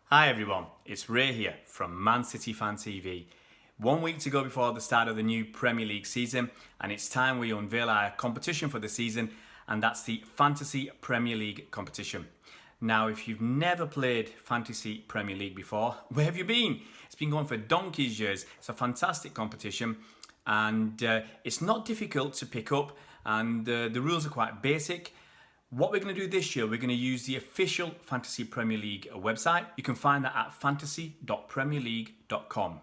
Hi everyone, it's Ray here from Man City FanTV. 1 week to go before the start of the new Premier League season, and it's time we unveil our competition for the season, and that's the Fantasy Premier League competition. Now, if you've never played Fantasy Premier League before, where have you been? It's been going for donkey's years. It's a fantastic competition, and it's not difficult to pick up, and the rules are quite basic. What we're going to do this year, we're going to use the official Fantasy Premier League website. You can find that at fantasy.premierleague.com.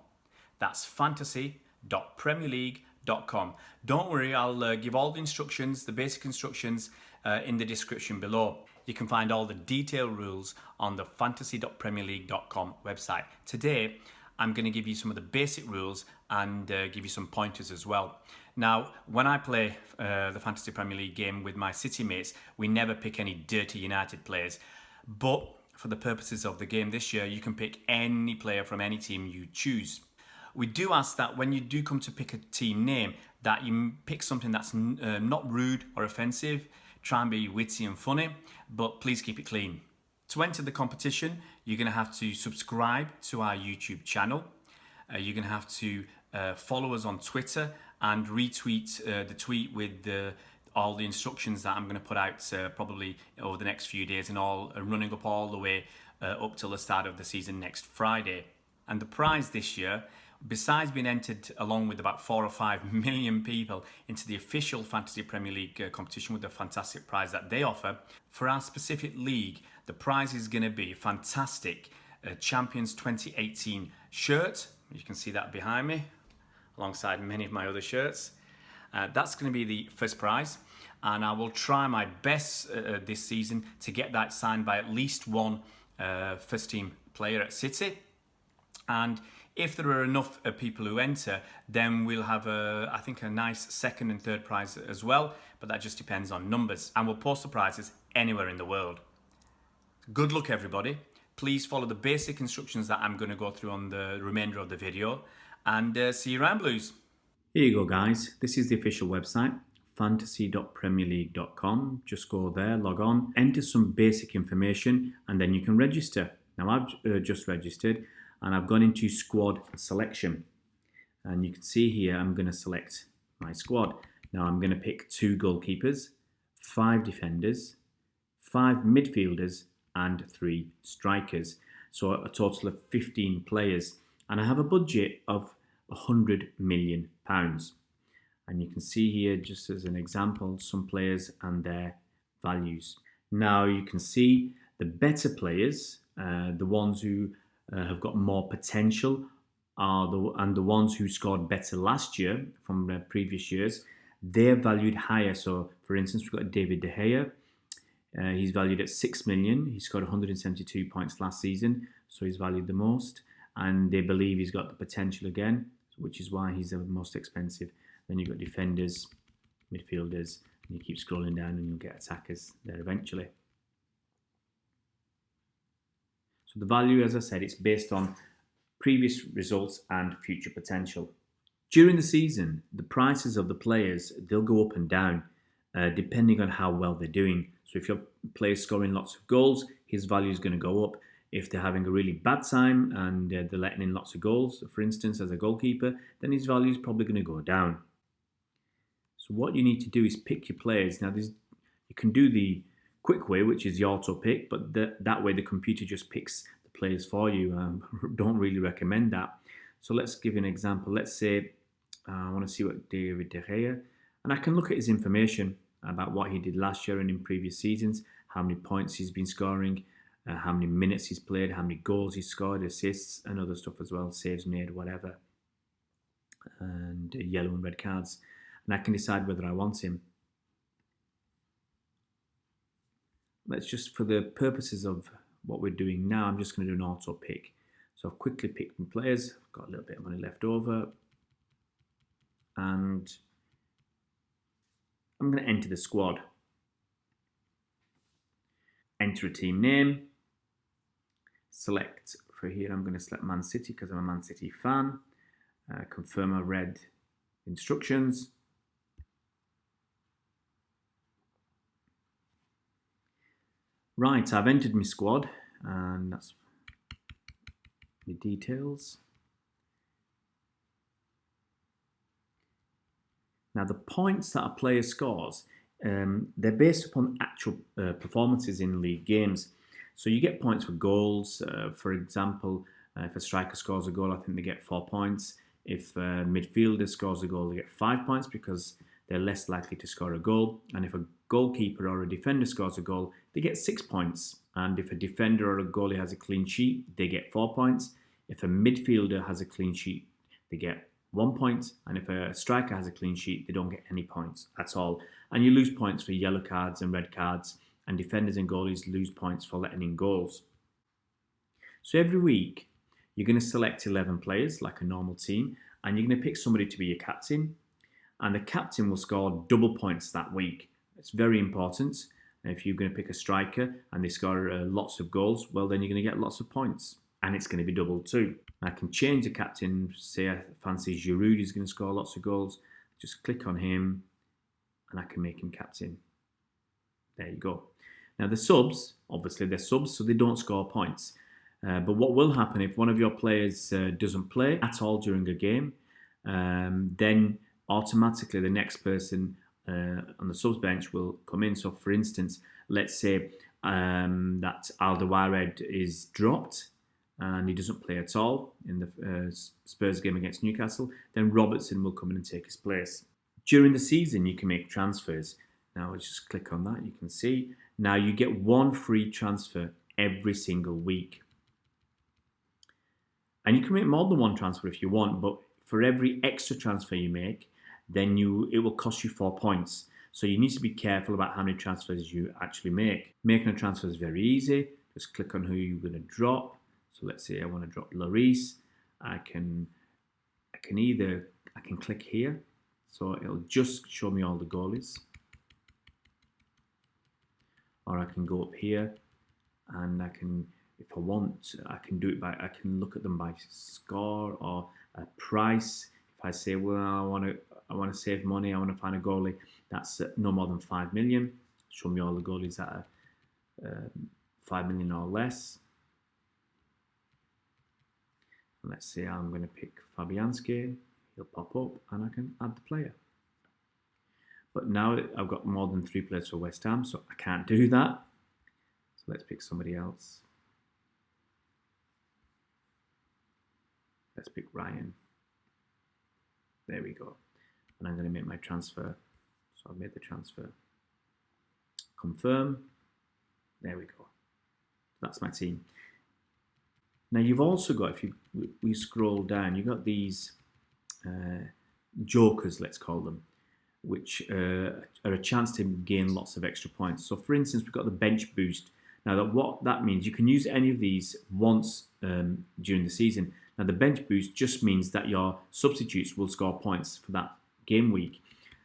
That's fantasy.premierleague.com. Don't worry, I'll give all the instructions, the basic instructions, in the description below. You can find all the detailed rules on the fantasy.premierleague.com website. Today, I'm going to give you some of the basic rules and give you some pointers as well. Now, when I play the Fantasy Premier League game with my City mates, we never pick any dirty United players. But for the purposes of the game this year, you can pick any player from any team you choose. We do ask that when you do come to pick a team name, that you pick something that's not rude or offensive. Try and be witty and funny, but please keep it clean. To enter the competition, you're going to have to subscribe to our YouTube channel. You're going to have to follow us on Twitter and retweet the tweet with all the instructions that I'm going to put out probably over the next few days, and all running up all the way up till the start of the season next Friday. And the prize this year, besides being entered along with about 4 or 5 million people into the official Fantasy Premier League competition with the fantastic prize that they offer, for our specific league, the prize is going to be a fantastic Champions 2018 shirt. You can see that behind me, alongside many of my other shirts. That's going to be the first prize, and I will try my best this season to get that signed by at least one first team player at City. And if there are enough people who enter, then we'll have I think a nice second and third prize as well, but that just depends on numbers, and we'll post the prizes anywhere in the world. Good luck everybody. Please follow the basic instructions that I'm going to go through on the remainder of the video, and see you around, Blues. Here you go, guys. This is the official website, fantasy.premierleague.com. Just go there, log on, enter some basic information, and then you can register. Now, I've just registered, and I've gone into squad selection. And you can see here, I'm going to select my squad. Now, I'm going to pick 2 goalkeepers, 5 defenders, 5 midfielders, and 3 strikers. So a total of 15 players. And I have a budget of £100 million. And you can see here, just as an example, some players and their values. Now you can see the better players, the ones who have got more potential, and the ones who scored better last year from previous years, they're valued higher. So for instance, we've got David De Gea. He's valued at 6 million. He scored 172 points last season, so he's valued the most. And they believe he's got the potential again, which is why he's the most expensive. Then you've got defenders, midfielders, and you keep scrolling down and you'll get attackers there eventually. So the value, as I said, it's based on previous results and future potential. During the season, the prices of the players, they'll go up and down depending on how well they're doing. So if your player's scoring lots of goals, his value is going to go up. If they're having a really bad time and they're letting in lots of goals, for instance, as a goalkeeper, then his value is probably going to go down. So what you need to do is pick your players. Now, you can do the quick way, which is the auto pick, but that way the computer just picks the players for you. Don't really recommend that. So let's give you an example. Let's say I want to see what David De Gea, and I can look at his information about what he did last year and in previous seasons, how many points he's been scoring, how many minutes he's played, how many goals he's scored, assists, and other stuff as well, saves made, whatever, and yellow and red cards. And I can decide whether I want him. Let's just, for the purposes of what we're doing now, I'm just going to do an auto pick. So I've quickly picked my players. I've got a little bit of money left over. And I'm going to enter the squad. Enter a team name. Select, for here I'm going to select Man City because I'm a Man City fan. Confirm I read instructions. Right, I've entered my squad, and that's the details. Now the points that a player scores, they're based upon actual performances in league games. So you get points for goals. For example, if a striker scores a goal, I think they get 4 points. If a midfielder scores a goal, they get 5 points because they're less likely to score a goal. And if a goalkeeper or a defender scores a goal, they get 6 points. And if a defender or a goalie has a clean sheet, they get 4 points. If a midfielder has a clean sheet, they get 1 point. And if a striker has a clean sheet, they don't get any points at all. And you lose points for yellow cards and red cards. And defenders and goalies lose points for letting in goals. So every week, you're going to select 11 players like a normal team, and you're going to pick somebody to be your captain. And the captain will score double points that week. It's very important. If you're going to pick a striker and they score lots of goals, well, then you're going to get lots of points. And it's going to be double too. I can change the captain. Say I fancy Giroud is going to score lots of goals. Just click on him and I can make him captain. There you go. Now the subs, obviously they're subs, so they don't score points. But what will happen if one of your players doesn't play at all during a game, then automatically the next person on the subs bench will come in. So for instance, let's say that Alderweireld is dropped and he doesn't play at all in the Spurs game against Newcastle, then Robertson will come in and take his place. During the season, you can make transfers. Now, let's just click on that. You can see. Now, you get one free transfer every single week. And you can make more than one transfer if you want, but for every extra transfer you make, then it will cost you 4 points. So you need to be careful about how many transfers you actually make. Making a transfer is very easy. Just click on who you're going to drop. So let's say I want to drop Lloris. I can click here. So it'll just show me all the goalies. Or I can go up here and I can, if I want, I can do it by, I can look at them by score or a price. If I say, well, I want to save money, I want to find a goalie that's no more than 5 million. Show me all the goalies that are 5 million or less. And let's say I'm going to pick Fabianski. He'll pop up and I can add the player. But now I've got more than 3 players for West Ham, so I can't do that. So let's pick somebody else. Let's pick Ryan. There we go. And I'm going to make my transfer. So I've made the transfer. Confirm. There we go. That's my team. Now you've also got, if we scroll down, you've got these jokers, let's call them, which are a chance to gain lots of extra points. So for instance, we've got the bench boost. Now what that means, you can use any of these once during the season. Now the bench boost just means that your substitutes will score points for that game week.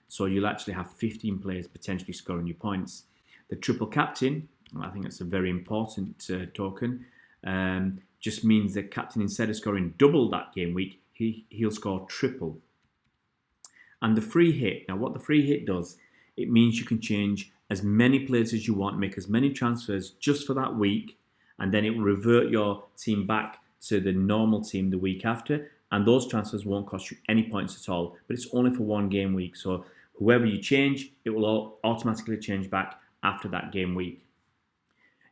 So you'll actually have 15 players potentially scoring you points. The triple captain, I think that's a very important token, just means that captain, instead of scoring double that game week, he'll score triple. And the free hit, now what the free hit does, it means you can change as many players as you want, make as many transfers just for that week, and then it will revert your team back to the normal team the week after, and those transfers won't cost you any points at all, but it's only for one game week. So whoever you change, it will all automatically change back after that game week.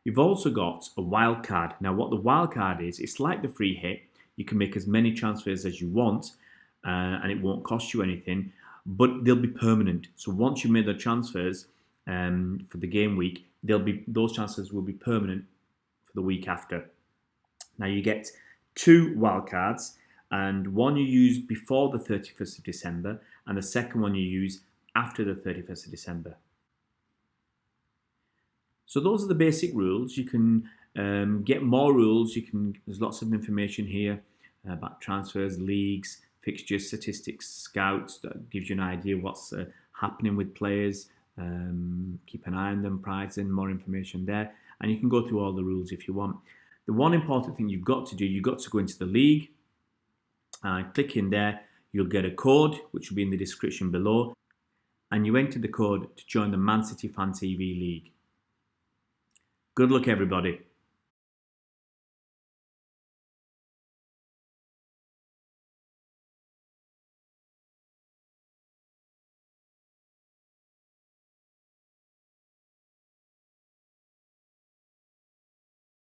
You've also got a wild card. Now what the wild card is, it's like the free hit. You can make as many transfers as you want, and it won't cost you anything, but they'll be permanent. So once you've made the transfers for the game week, those transfers will be permanent for the week after. Now you get 2 wildcards, and one you use before the 31st of December, and the second one you use after the 31st of December. So those are the basic rules. You can get more rules. There's lots of information here about transfers, leagues, fixtures, statistics, scouts. That gives you an idea of what's happening with players. Keep an eye on them, pricing, more information there. And you can go through all the rules if you want. The one important thing you've got to do, you've got to go into the league. Click in there. You'll get a code, which will be in the description below. And you enter the code to join the Man City FanTV League. Good luck, everybody.